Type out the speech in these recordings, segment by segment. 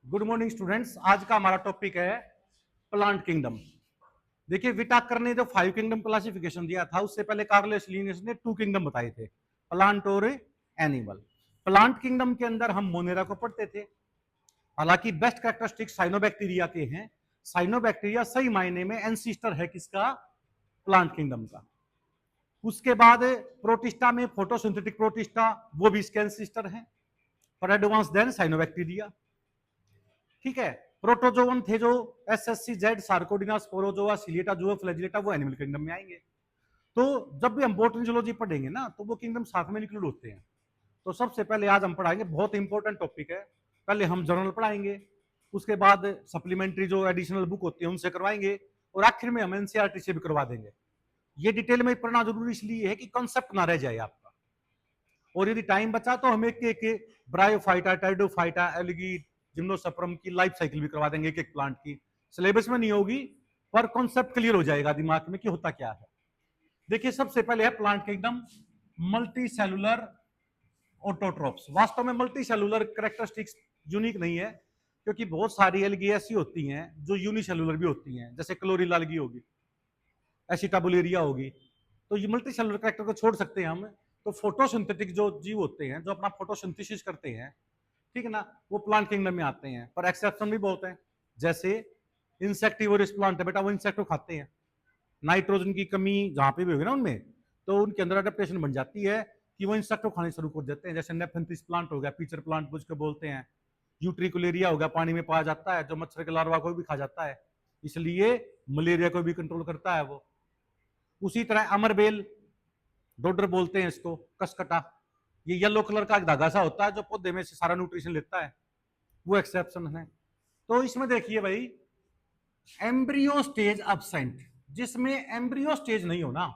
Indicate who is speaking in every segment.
Speaker 1: Good morning students. आज का हमारा टॉपिक है प्लांट किंगडम। देखिए, विटाकर ने जो 5 किंगडम क्लासिफिकेशन दिया था उससे पहले कार्लोस लिनियस ने 2 किंगडम बताए थे, प्लांट और एनिमल। प्लांट किंगडम के अंदर हम मोनेरा को पढ़ते थे। हालांकि बेस्ट कैरेक्टरिस्टिक साइनोबैक्टीरिया के हैं। साइनोबैक्टीरिया सही मायने में एंसीस्टर है किसका? प्लांट किंगडम का। उसके बाद प्रोटिस्टा में फोटोसिंथेटिक प्रोटिस्टा, वो भी इसके एंसीस्टर हैं, पर एडवांस देन साइनोबैक्टीरिया। ठीक है। प्रोटोजोवन थे जो एसएससी जेड, सार्कोडिना, स्पोरोजोआ, सिलिएटा, जुआ, फ्लैजिलेटा, वो एनिमल किंगडम में आएंगे। तो जब भी हम बोटनी जूलॉजी पढ़ेंगे ना तो वो किंगडम साथ में इंक्लूड होते हैं। तो सबसे पहले आज हम पढ़ाएंगे, बहुत इंपॉर्टेंट टॉपिक है। पहले हम जर्नल पढ़ाएंगे, उसके बाद सप्लीमेंट्री जो एडिशनल बुक होती है उनसे करवाएंगे, और आखिर में हम एनसीईआरटी से भी करवा देंगे। ये डिटेल में पढ़ना जरूरी इसलिए है कि कॉन्सेप्ट ना रह जाए आपका। और यदि टाइम बचा तो हम एक ब्रायोफाइटा, टेरिडोफाइटा, एल्गी, जिम्नोस्पर्म की लाइफ साइकिल भी करवा देंगे, एक प्लांट की। सिलेबस में नहीं होगी पर कॉन्सेप्ट क्लियर हो जाएगा दिमाग में कि होता क्या है। देखिए, सबसे पहले है plant kingdom, multi cellular autotrophs. वास्तव में मल्टी सेलुलर कैरेक्टरिस्टिक्स यूनिक नहीं है, क्योंकि बहुत सारी एल्गी ऐसी होती हैं जो यूनिसेलुलर भी होती हैं, जैसे क्लोरिल एल्गी होगी, एसिटाबुलेरिया होगी। तो ये मल्टी सेलुलर कैरेक्टर को छोड़ सकते हैं हम। तो फोटोसिंथेटिक जो जीव होते हैं जो अपना फोटोसिंथेसिस करते हैं, ठीक है ना, वो प्लांट किंगडम में आते हैं। पर एक्सेप्शन भी बहुत है, जैसे इंसेक्टिवोरस प्लांट है बेटा, वो इंसेक्ट को खाते हैं। नाइट्रोजन की कमी जहां पे भी होगी ना उनमें, तो उनके अंदर अडेप्टेशन बन जाती है कि वो इंसेक्ट को खाने शुरू कर देते हैं। जैसे नेफेंथिस प्लांट हो गया, पीचर प्लांट जिसको बोलते हैं, यूट्रिकुलेरिया हो गया, पानी में पाया जाता है, जो मच्छर के लार्वा को भी खा जाता है, इसलिए मलेरिया को भी कंट्रोल करता है वो। उसी तरह अमरबेल, डोडर बोलते हैं इसको, कसकटा, ये येलो कलर का एक धागा सा होता है जो पौधे में से सारा न्यूट्रिशन लेता है, वो एक्सेप्शन है। तो इसमें देखिए भाई, एम्ब्रियो स्टेज अब्सेंट, जिसमें एम्ब्रियो स्टेज नहीं होना,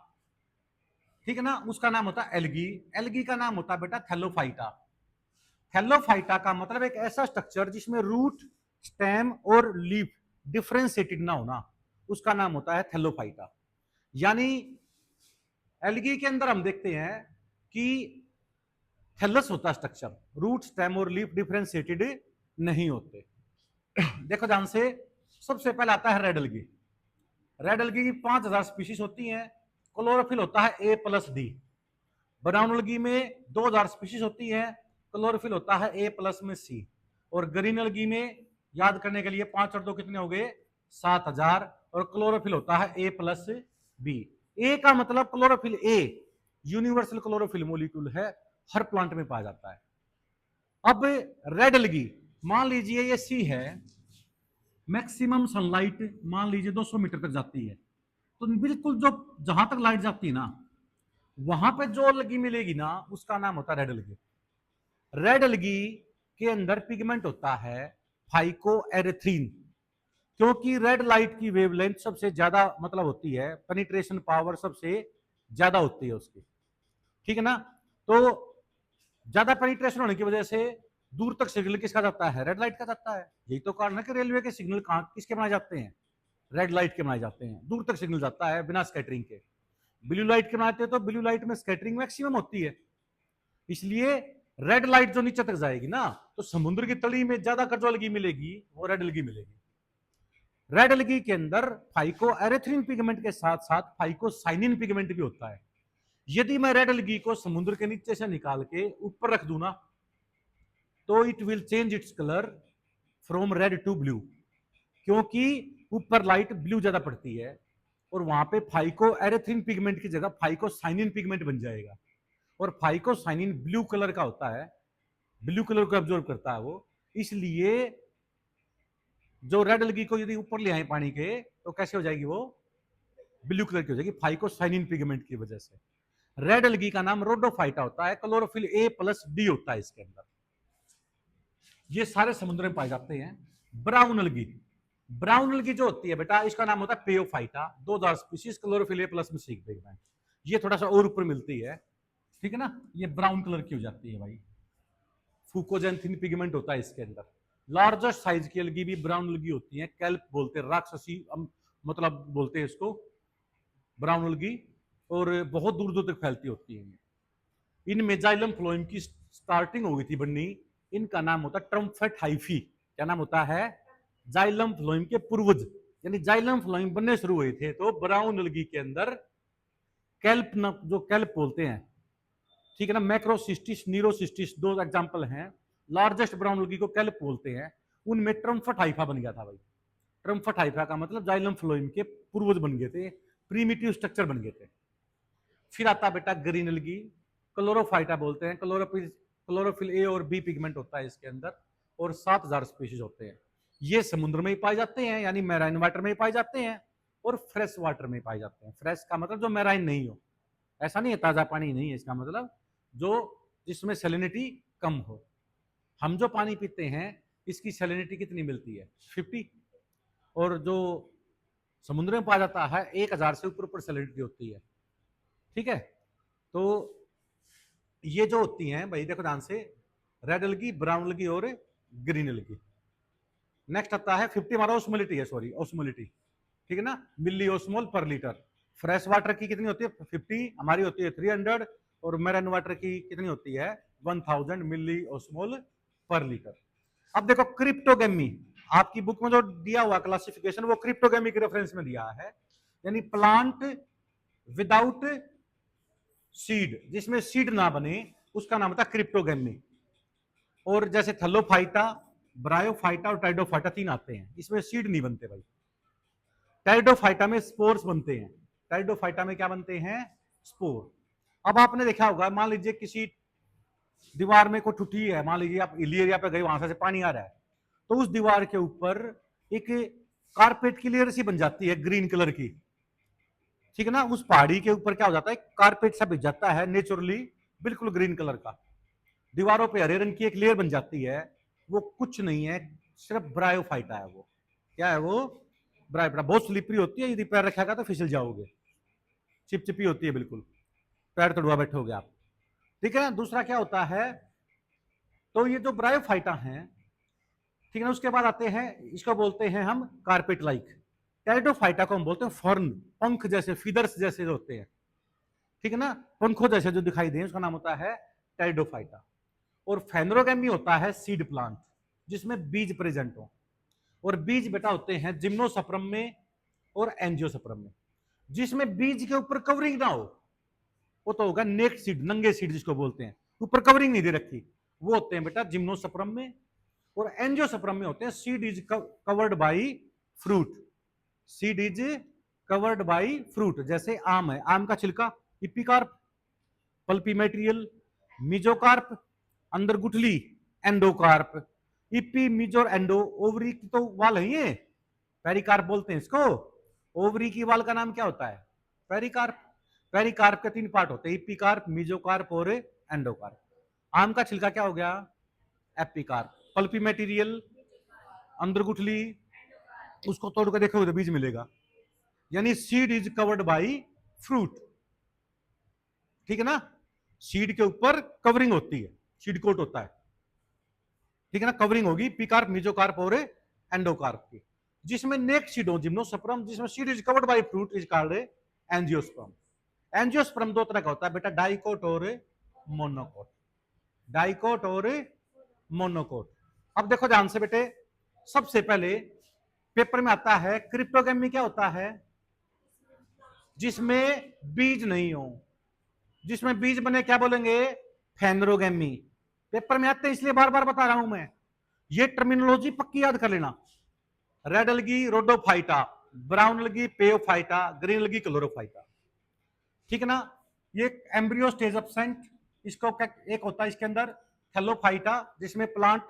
Speaker 1: ठीक है ना, उसका नाम होता है एल्गी। एल्गी का नाम होता है बेटा थैलोफाइटा। थैलोफाइटा का मतलब एक ऐसा स्ट्रक्चर जिसमें रूट, स्टेम और लीफ डिफरेंशिएटेड ना होना, उसका नाम होता है थैलोफाइटा। यानी एल्गी के अंदर हम देखते हैं कि थैलस होता है स्ट्रक्चर, रूट, स्टेम और लीफ डिफरेंशिएटेड नहीं होते। देखो ध्यान से, सबसे पहले आता है रेड एल्गी। रेड एल्गी की 5000 स्पीशीज होती हैं। क्लोरोफिल होता है A+D। ब्राउन एल्गी में 2000 स्पीशीज होती है, क्लोरोफिल होता है A+C। और ग्रीन एल्गी में, याद करने के लिए 5 और 2 कितने हो गए? 7000। और क्लोरोफिल होता है A+B। ए का मतलब chlorophyll a universal chlorophyll molecule है, हर प्लांट में पाया जाता है। अब रेड एल्गी, मान लीजिए ये सी है, मैक्सिमम सनलाइट मान लीजिए 200 मीटर तक जाती है, तो बिल्कुल जो जहां तक लाइट जाती है ना, वहां पे जो एल्गी मिलेगी ना, उसका नाम होता है रेड एल्गी। रेड एल्गी के अंदर पिगमेंट होता है फाइकोएरिथ्रीन, क्योंकि रेड लाइट की वेवलेंथ सबसे ज्यादा मतलब होती है, पेनिट्रेशन पावर सबसे ज्यादा होती है उसकी, ठीक है ना। तो ज्यादा पेनिट्रेशन होने की वजह से दूर तक सिग्नल किसका जाता है? रेड लाइट का जाता है। यही तो कारण है कि रेलवे के सिग्नल कहां किसके बनाए जाते हैं? रेड लाइट के बनाए जाते हैं। दूर तक सिग्नल जाता है बिना स्कैटरिंग के। ब्लू लाइट के बनाते हैं तो ब्लू लाइट में स्कैटरिंग मैक्सिमम होती है, इसलिए रेड लाइट जो नीचे तक जाएगी ना, तो समुद्र की तली में ज्यादा कर जो एल्गी मिलेगी वो रेड एल्गी मिलेगी। रेड एल्गी के अंदर फाइकोएरिथ्रीन पिगमेंट के साथ साथ फाइकोसाइनिन पिगमेंट भी होता है। यदि मैं रेड एल्गी को समुद्र के नीचे से निकाल के ऊपर रख दूं ना, तो it will change its colour from red to blue, क्योंकि ऊपर लाइट ब्लू ज्यादा पड़ती है, और वहां पे फाइकोएरिथ्रीन पिगमेंट की जगह फाइकोसाइनिन पिगमेंट बन जाएगा। और फाइकोसाइनिन ब्लू कलर का होता है, ब्लू कलर को एब्जॉर्ब करता है वो, इसलिए जो रेड एल्गी को यदि ऊपर ले आए पानी के, तो कैसे हो जाएगी वो? ब्लू कलर की हो जाएगी, फाइकोसाइनिन पिगमेंट की वजह से। रेड एल्गी का नाम रोडोफाइटा होता है, क्लोरोफिल A+D होता है इसके अंदर। ये सारे समुद्र में पाए जाते हैं। ब्राउन एल्गी, ब्राउन एल्गी जो होती है बेटा, इसका नाम होता है पेयोफाइटा, 2000 स्पीशीज, क्लोरोफिल A+C पिगमेंट। ये थोड़ा सा और ऊपर मिलती है, ठीक है ना, ये ब्राउन कलर की हो जाती है भाई। फुकोजेंथिन पिगमेंट होता है इसके अंदर। लार्जेस्ट साइज की एल्गी भी ब्राउन एल्गी होती है, कैल्प बोलते हैं, राक्षसी मतलब बोलते हैं इसको, ब्राउन एल्गी, और बहुत दूर दूर तक फैलती होती है। इन मेजाइलम फ्लोएम की स्टार्टिंग हो गई थी बननी, इनका नाम होता है ट्रम्फेट हाइफी, क्या नाम होता है, जाइलम फ्लोएम के पूर्वज, यानी जाइलम फ्लोएम बनने शुरू हुए थे तो ब्राउन एल्गी के अंदर कैल्प जो कैल्प बोलते हैं, ठीक है ना, मैक्रोसिस्टिस नीरोसिस्टिस दो एग्जांपल हैं। लार्जेस्ट ब्राउन एल्गी को कैल्प बोलते हैं, उनमें ट्रम्फट हाइफा बन गया था भाई। ट्रम्फट हाइफा का मतलब जाइलम फ्लोएम के पूर्वज बन गए थे, प्रीमिटिव स्ट्रक्चर बन गए थे। फिर आता बेटा ग्रीन एल्गी, क्लोरोफाइटा बोलते हैं, क्लोरोफिल ए और बी पिगमेंट होता है इसके अंदर, और 7000 स्पीशीज होते हैं। ये समुद्र में ही पाए जाते हैं, यानी मैराइन वाटर में ही पाए जाते हैं, और फ्रेश वाटर में पाए जाते हैं। फ्रेश का मतलब जो मैराइन नहीं हो, ऐसा नहीं है ताजा पानी नहीं है, इसका मतलब जो जिसमें सैलिनिटी कम हो। हम जो पानी पीते हैं इसकी सैलिनिटी कितनी मिलती है, 50, और जो समुद्र में पाया जाता है 1000 से ऊपर सैलिनिटी होती है, ठीक है। तो ये जो होती हैं भाई देखो ध्यान से, रेड एल्गी, ब्राउन एल्गी और ग्रीन एल्गी। नेक्स्ट आता है 50 हमारा ओस्मोलिटी है, सॉरी ओस्मोलिटी, ठीक है ना, मिली ओस्मोल पर लीटर। फ्रेश वाटर की कितनी होती है 50, हमारी होती है 300, और मैराइन वाटर की कितनी होती है 1000 मिली ओस्मोल पर लीटर। अब देखो क्रिप्टोगेमी, आपकी बुक में जो दिया हुआ क्लासिफिकेशन वो क्रिप्टोगेमी के रेफरेंस में दिया है, यानी प्लांट विदाउट सीड, जिसमें सीड ना बने उसका नाम होता है क्रिप्टोगेमी। और जैसे थैलोफाइटा, ब्रायोफाइटा और टाइडोफाइटा 3 आते हैं, इसमें सीड नहीं बनते भाई। टाइडोफाइटा में स्पोर्स बनते हैं, टाइडोफाइटा में क्या बनते हैं, स्पोर। अब आपने देखा होगा, मान लीजिए किसी दीवार में कोई टूटी है, मान लीजिए आप हिली एरिया पे गए, वहां से पानी आ रहा है, तो उस दीवार के ऊपर एक कारपेट की लेयर सी बन जाती है ग्रीन कलर की, ठीक है ना। उस पहाड़ी के ऊपर क्या हो जाता है, कारपेट सा बिछ जाता है नेचुरली, बिल्कुल ग्रीन कलर का। दीवारों पे हरे रंग की एक लेयर बन जाती है, वो कुछ नहीं है, सिर्फ ब्रायोफाइटा है। वो क्या है, वो ब्रायोफाइटा। बहुत स्लिपरी होती है, यदि पैर रखेगा तो फिसल जाओगे, चिपचिपी होती है बिल्कुल, पैर तड़ुआ बैठोगे आप, ठीक है ना। दूसरा क्या होता है, तो ये जो ब्रायोफाइटा है, ठीक है ना, उसके बाद आते हैं, इसको बोलते हैं हम कारपेट लाइक। टेरिडोफाइटा को हम बोलते हैं फर्न, पंख जैसे, फीदर्स जैसे जो होते हैं, ठीक है ना, पंखों जैसे जो दिखाई दे, उसका नाम होता है टेरिडोफाइटा। और फेनरोगेमी होता है सीड प्लांट, जिसमें बीज प्रेजेंट हो, और बीज बेटा होते हैं जिम्नोस्पर्म में और एंजियोस्पर्म में। जिसमें बीज के ऊपर कवरिंग ना हो वो तो होगा नेक्ड सीड, नंगे सीड जिसको बोलते हैं, ऊपर कवरिंग नहीं दे रखी, वो होते हैं बेटा जिम्नोस्पर्म में। और एंजियोस्पर्म में होते हैं seed is covered by fruit, seed is covered by fruit. जैसे आम है, आम का छिलका इपिकार्प, पल्पी मटेरियल मिजोकार्प, अंदर गुठली एंडोकार्प। इपी मिजोर एंडो, ओवरी की तो वाल है ये, पेरिकार्प बोलते हैं इसको। ओवरी की वाल का नाम क्या होता है, पेरिकार्प। पेरिकार्प के 3 पार्ट होते हैं, इपिकार्प, मिजोकार्प और एंडोकार्प। आम का छिलका क्या हो गया, एपिकार्प। पल्पी मटेरियल अंदर गुठली, उसको तोड़ कर देखोगे तो बीज मिलेगा, यानी seed is covered by fruit, ठीक है ना। सीड के ऊपर कवरिंग होती है, सीड कोट होता है, ठीक है ना, कवरिंग होगी पिकार्प, मिजोकार्प और एंडोकार्प की। जिसमें नेक सीड हो जिम्नोस्पर्म, जिसमें seed is covered by fruit is called angiosperm. Angiosperm 2 तरह का होता है बेटा, डाइकोट और मोनोकोट, डाइकोट और मोनोकोट। अब देखो ध्यान से बेटे, सबसे पहले पेपर में आता है क्रिप्टोगेमी क्या होता है, जिसमें बीज नहीं हो, जिसमें बीज बने क्या बोलेंगे, फेनरोगेमी। पेपर में आते हैं इसलिए बार बार बता रहा हूं मैं, ये टर्मिनोलॉजी पक्की याद कर लेना। Red algae rhodophyta, brown algae phaeophyta, green algae chlorophyta, ठीक है ना। ये एम्ब्रियो स्टेज एब्सेंट, इसको एक होता है इसके अंदर थैलोफाइटा, जिसमें प्लांट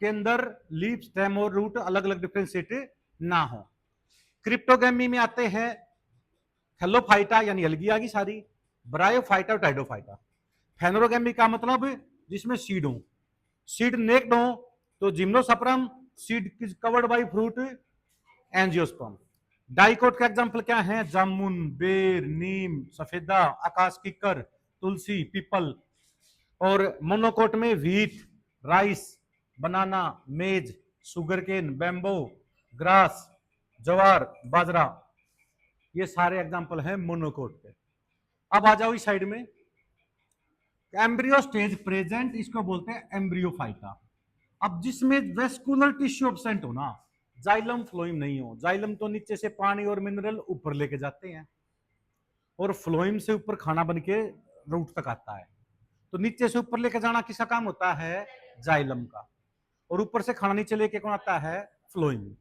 Speaker 1: के अंदर लीफ, स्टेम और रूट अलग अलग डिफरेंशिएट ना हो। क्रिप्टोगेमी में आते हैं थैलोफाइटा यानी एल्गी आ गई सारी, ब्रायोफाइटा और टाइडोफाइटा। फेनरोगेमी का मतलब जिसमें सीड हो, सीड नेक्ड हो तो gymnosperm, seed covered by fruit angiosperm. Dicot का एग्जांपल क्या है, जामुन, बेर, नीम, सफेदा, आकाश किक्कर, तुलसी, पीपल। और मोनोकोट में व्हीट, राइस, बनाना, मेज, सुगरकेन, बैम्बो, ग्रास, जवार, बाजरा, ये सारे एग्जांपल हैं मोनोकोट के। अब आ जाओ इस साइड में, एम्ब्रियो स्टेज प्रेजेंट, इसको बोलते हैं एम्ब्रियोफाइटा। अब जिसमें वेस्कुलर टिश्यू एब्सेंट हो ना, जाइलम फ्लोएम नहीं हो, जाइलम तो नीचे से पानी और मिनरल ऊपर लेके जाते हैं और फ्लोएम से ऊपर खाना बन के रूट तक आता है। तो नीचे से ऊपर लेके जाना किसका काम होता है? जाइलम का। और ऊपर से खाना नीचे लेके कौन आता है? फ्लोएम।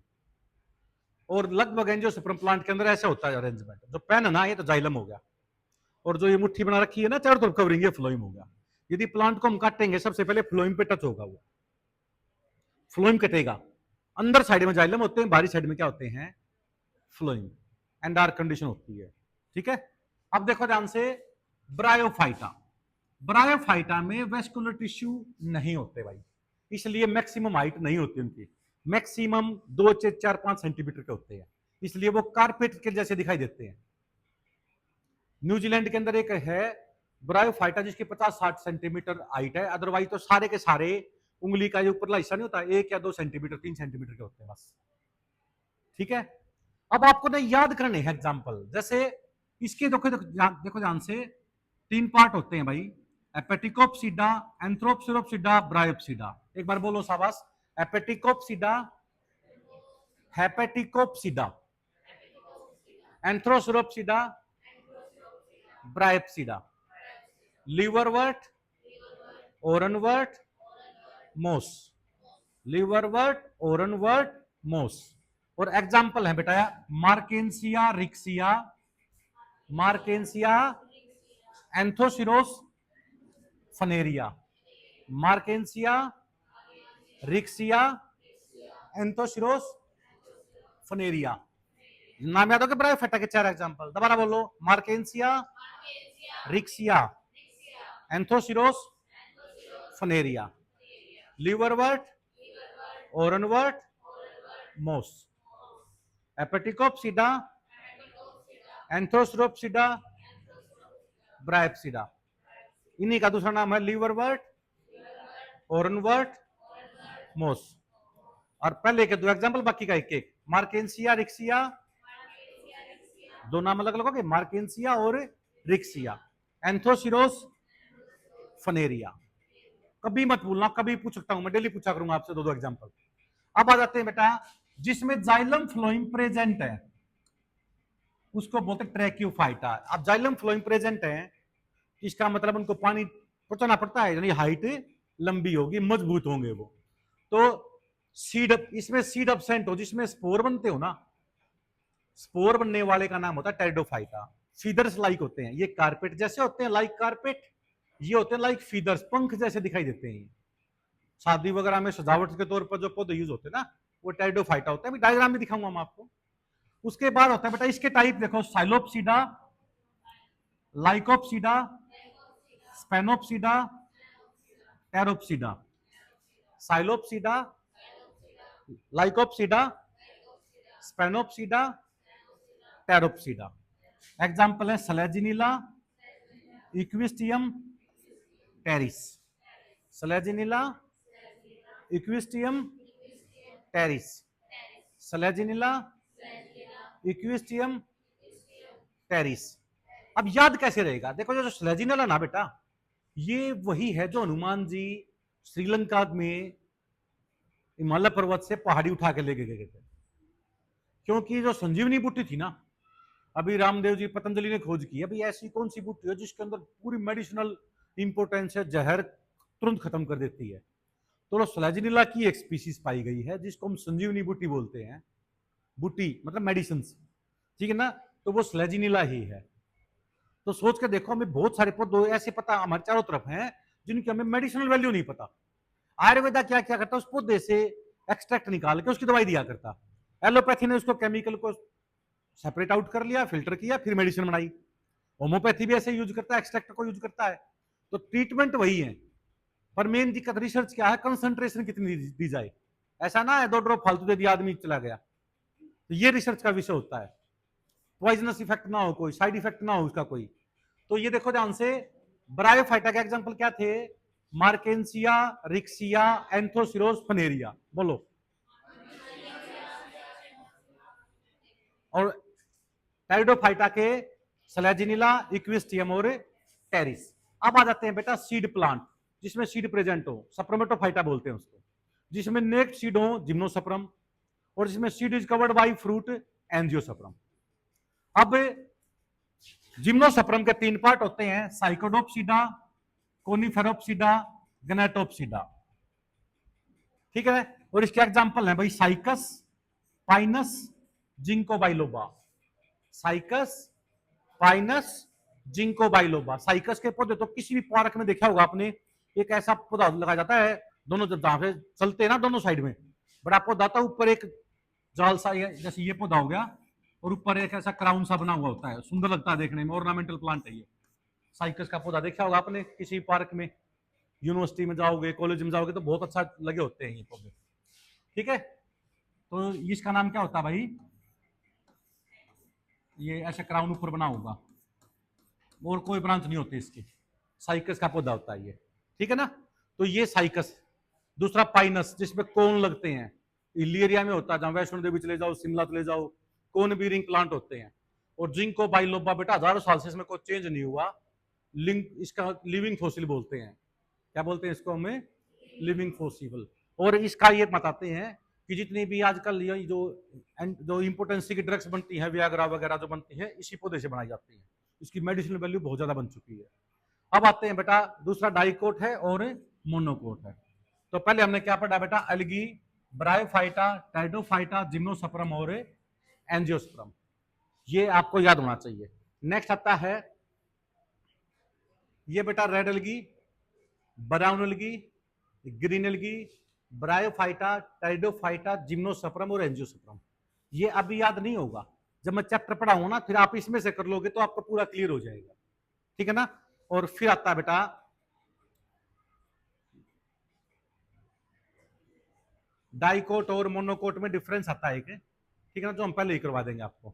Speaker 1: और लगभग एंजियोस्पर्म प्लांट के अंदर ऐसा होता है अरेंजमेंट। जो पेन है ना, ये तो जाइलम हो गया, और जो ये मुट्ठी बना रखी है ना चारों तरफ कवरिंग, ये फ्लोएम हो गया। यदि प्लांट को हम काटेंगे सबसे पहले फ्लोएम पे टच होगा, वो फ्लोएम कटेगा। अंदर साइड में जाइलम होते हैं, बाहरी साइड में क्या होते हैं? फ्लोएम। एंड डार्क कंडीशन होती है। ठीक है, अब देखो ध्यान से, ब्रायोफाइटा। ब्रायोफाइटा में वेस्कुलर टिश्यू नहीं होते भाई, इसलिए मैक्सिमम हाइट नहीं होती उनकी, मैक्सिमम 2 से 4-5 सेंटीमीटर के होते हैं, इसलिए वो कारपेट के जैसे दिखाई देते हैं। न्यूजीलैंड के अंदर एक है ब्रायोफाइटा जिसकी 50-60 सेंटीमीटर हाइट है, अदरवाइज तो सारे के सारे उंगली का जो ऊपरला हिस्सा नहीं होता, 1 या 2 सेंटीमीटर 3 सेंटीमीटर के होते हैं बस। ठीक है, अब आपको ना याद करने हैं एग्जाम्पल, जैसे इसके देखो ध्यान से, 3 पार्ट होते हैं भाई, एपेटिकोप्सिडा, एंथ्रोप्सिरोप्सिडा, ब्रायोप्सिडा। एक बार बोलो शाबाश, एपेटिकोप्सिडा, हेपेटिकोप्सिडा, एंथ्रोसिरोप्सिडा, ब्रायोप्सिडा, लिवरवर्ट, ओरनवर्ट, मोस, लिवरवर्ट, ओरनवर्ट, मोस। और एग्जाम्पल है बेटा, marchantia riccia, marchantia anthoceros funaria, marchantia riccia anthoceros funaria. नाम याद हो गया ब्रायोफाइटा के 4 एग्जाम्पल, दोबारा बोलो, मार्केंसिया रिक्सिया एंथोसिरोस फनेरिया, लिवरवर्ट, ओरनवर्ट, मोस, एपेटिकोप्सिडा, एंथोसिरोप्सिडा, ब्रायोप्सिडा। इन्हीं का दूसरा नाम है लिवरवर्ट, ओरनवर्ट, मोस। और पहले के 2 एग्जाम्पल, बाकी का एक एक, मार्केंसिया रिक्सिया, 2 नाम अलग अलग हो गए, मार्केंसिया और रिक्सिया, एंथोसिरोस फनेरिया। कभी मत भूलना, कभी पूछ सकता हूं मैं, डेली पूछा करूंगा आपसे 2-2 एग्जाम्पल। अब आ जाते हैं बेटा, जिसमें जाइलम फ्लोइम प्रेजेंट है उसको बोलते हैं ट्रैक्यूफाइटा। अब जाइलम फ्लोइम प्रेजेंट है, इसका मतलब उनको पानी पहुंचाना पड़ता है, यानी हाइट लंबी होगी, मजबूत होंगे वो। तो सीड, इसमें सीड एब्सेंट हो, जिसमें स्पोर बनते हो ना, स्पोर बनने वाले का नाम होता है टेरिडोफाइटा। फीदर्स लाइक होते हैं, ये कारपेट जैसे होते हैं, लाइक कारपेट, ये होते हैं लाइक फीदर्स, पंख जैसे दिखाई देते हैं। शादी वगैरह में सजावट के तौर पर जो पौधे यूज होते हैं ना, वो टेरिडोफाइटा होते हैं, डायग्राम में दिखाऊंगा मैं आपको। उसके बाद होता है बेटा, इसके टाइप देखो, psilopsida, lycopsida, sphenopsida, pteropsida. Psilopsida, lycopsida, sphenopsida, pteropsida. Example है selaginella, equisetum, pteris. Selaginella, equisetum, pteris, selaginella, equisetum, pteris. अब याद कैसे रहेगा? देखो जो स्लेजिनिला ना बेटा, ये वही है जो हनुमान जी श्रीलंका में हिमालय पर्वत से पहाड़ी उठा के लेके गए थे। क्योंकि जो संजीवनी बूटी थी ना, अभी रामदेव जी पतंजलि ने खोज की, अभी ऐसी कौन सी बूटी है जिसके अंदर पूरी मेडिसिनल इंपोर्टेंस है, जहर तुरंत खत्म कर देती है। तो स्लेजिनिला की एक स्पीसीज पाई गई है जिसको हम संजीवनी बूटी बोलते हैं। बूटी मतलब मेडिसिन, ठीक है ना, तो वो स्लेजिनिला ही है। तो सोच के देखो, हमें बहुत सारे पौधे ऐसे पता हमारे चारों तरफ हैं जिनकी हमें मेडिसिनल वैल्यू नहीं पता। आयुर्वेदा क्या क्या करता है, उस पौधे से एक्सट्रैक्ट निकाल के उसकी दवाई दिया करता। एलोपैथी ने उसको केमिकल को सेपरेट आउट कर लिया, फिल्टर किया, फिर मेडिसिन बनाई। होम्योपैथी भी ऐसे यूज करता है, एक्सट्रैक्ट को यूज करता है। तो ट्रीटमेंट वही है, पर मेन दिक्कत रिसर्च क्या है, कंसंट्रेशन कितनी दी जाए। ऐसा ना है 2 ड्रॉप फालतू दे दिया आदमी चला गया। तो ये रिसर्च का विषय होता है, पॉइजनस इफेक्ट ना हो, कोई साइड इफेक्ट ना हो उसका कोई। तो ये देखो ध्यान से, ब्रायोफाइटा के एग्जांपल क्या थे? Marchantia riccia anthoceros funaria. बोलो। और टेरिडोफाइटा के स्लेजिनिला, इक्विस्टियम और टेरिस। अब आ जाते हैं बेटा सीड प्लांट, जिसमें सीड प्रेजेंट हो, सप्रोमेटोफाइटा बोलते हैं उसको। जिसमें नेक्ड सीड हो जिम्नोस्पर्म, और जिसमें seed is covered by fruit angiosperm. अब जिम्नोस्पर्म के 3 पार्ट होते हैं, साइकोडोप्सिडा, कोनिफेरोप्सिडा, गनेटोप्सिडा। ठीक है, और इसके एग्जांपल है भाई Cycas, Pinus, Ginkgo biloba. Cycas, Pinus, Ginkgo biloba. Cycas के पौधे तो किसी भी पार्क में देखा होगा आपने, एक ऐसा पौधा लगाया जाता है, दोनों जहां पे चलते हैं ना दोनों साइड में, बड़ा पौधा था, ऊपर एक जाल सा, जैसे ये पौधा हो गया, और ऊपर एक ऐसा क्राउन सा बना हुआ होता है, सुंदर लगता है देखने में, ऑर्नामेंटल प्लांट है ये। साइकस का पौधा देखा होगा आपने किसी पार्क में, यूनिवर्सिटी में जाओगे, कॉलेज में जाओगे तो बहुत अच्छा लगे होते हैं ये पौधे। ठीक है, तो इसका नाम क्या होता है भाई, ये ऐसा क्राउन ऊपर बना होगा, और कोई ब्रांच नहीं होती इसकी, साइकस का पौधा होता है ये। ठीक है ना, तो ये साइकस। दूसरा पाइनस, जिसमें कोन लगते हैं, हिली एरिया में होता है, जहां वैष्णो देवी चले जाओ, शिमला चले जाओ, कोन बीरिंग प्लांट होते हैं। और जिंको बाइलोबा बेटा हजारों साल से इसमें कोई चेंज नहीं हुआ, लिंक इसका लिविंग फॉसिल बोलते हैं। क्या बोलते हैं इसको हमें, लिविंग फॉसिबल। और इसका ये बताते हैं कि जितनी भी आजकल ये जो इंपोर्टेंसी की ड्रग्स बनती है, वियाग्रा वगैरह जो बनती है, इसी पौधे से बनाई जाती है। इसकी मेडिसिनल वैल्यू बहुत ज्यादा बन चुकी है। अब आते हैं बेटा, दूसरा डाइकोट है और मोनोकोट है। तो पहले हमने क्या पढ़ा बेटा, एल्गी, ब्रायोफाइटा, टाइडोफाइटा, जिम्नोस्पर्म और एंजियोस्पर्म, ये आपको याद होना चाहिए। नेक्स्ट आता है ये बेटा red algae, brown algae, green algae, bryophyta, pteridophyta, gymnosperm और एंजियोस्पर्म। ये अभी याद नहीं होगा, जब मैं चैप्टर पढ़ाऊंगा ना, फिर आप इसमें से कर लोगे तो आपको पूरा क्लियर हो जाएगा। ठीक है ना, और फिर आता है बेटा डाइकोट और मोनोकोट में डिफरेंस आता है एक, ठीक है ना, जो हम पहले ही करवा देंगे आपको।